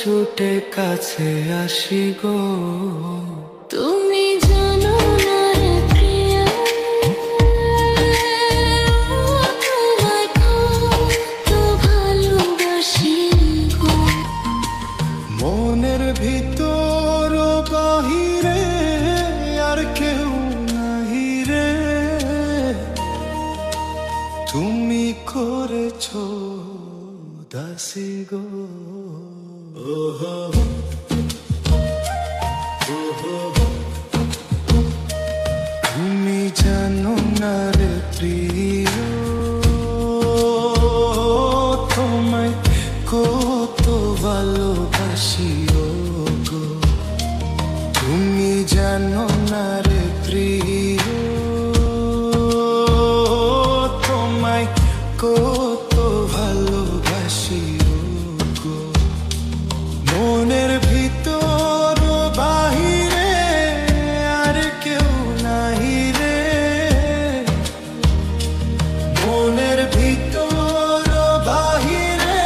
ছুটে কাছে আসি গো। তুমি জানো না রে প্রিয়া, তোমায় কত ভালোবাসি গো। মনের ভিতর ও বাহিরে আর কেউ নাহি রে, তুমি করেছো দাসী গো। তুমি জানো না রে প্রিয়, তোমায় কত ভালোবাসি গো। তুমি জানো না রে প্রিয়, তোমায় কত ভালোবাসি গো। মনের ভিতর বাহিরে আর কেউ নাহি রে, মনের ভিতর বাহিরে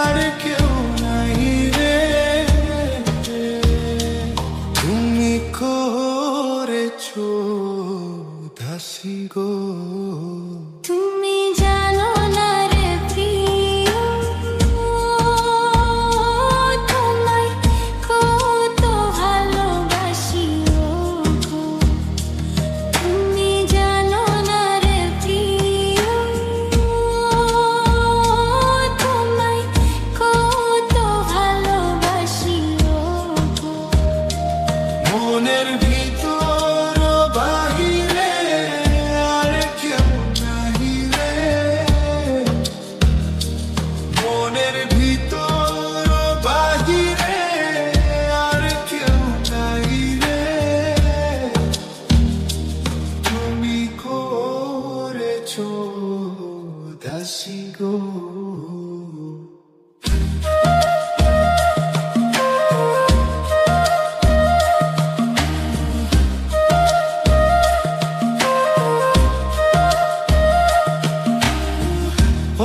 আর কেউ নাহি রে, তুমি করেছো দাসী গো। তুমি জানো না রে প্রিয়, তোমায় কত ভালোবাসি গো। তুমি জানো না রে প্রিয়, তোমায় কত ভালোবাসি গো। মনের ভিতর বাহিরে আর কেউ নাহি রে, মনের ভিতর বাহিরে আর কেউ নাহি রে, তুমি করেছো দাসী গো।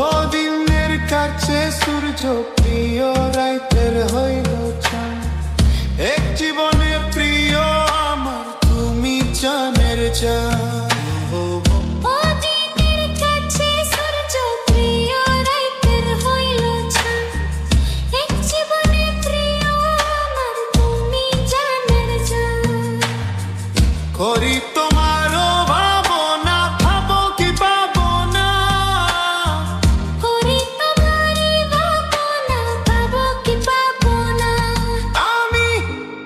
ও দিনের কাছে সূর্য প্রিয় রাইতের হইল চান, এক জীবনের প্রিয় আমার তুমি জানের জান। ও দিনের কাছে সূর্য প্রিয় রাইতের হইল চান, এক জীবনে প্রিয় আমার তুমি জানের জান। করি তোমারও ভাবনা, ভাবো কি পাবো না, করি তোমারই ভাবনা, পাবো কি পাবো না। আমি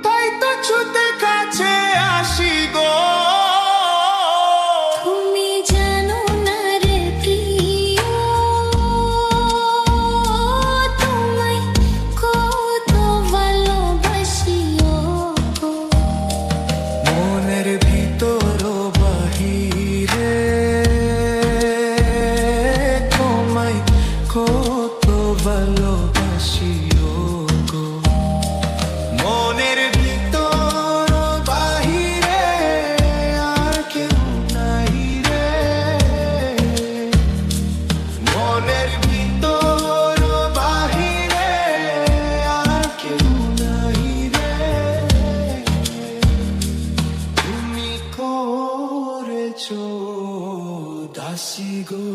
তাই তো ছুটে কাছে আসি গো। তুমি জানো না রে প্রিয়, তোমায় কত ভালোবাসি গো। মনের ভিতর বাহিরে তোমায় কত ভালোবাসি গো। মনের ভিতর বাহিরে আর কেউ নাহি রে, মনের ভিতর বাহিরে আর কেউ নাহি রে, তুমি করেছো দাসী গো।